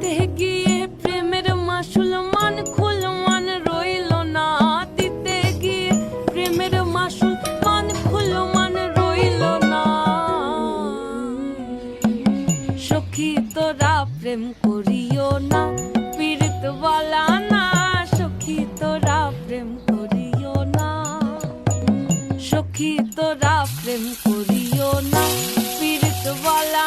দিতে গিয়ে প্রেমের মাসুল মান খুল মান রইল না, দিতে গিয়ে প্রেমের মাসুল মান খুল মান রইল না। সখী তোরা প্রেম করিও না, পীড়িত বালা না। সখী তোরা প্রেম করিও না, সখী তোরা প্রেম করিও না, পীড়িত বালা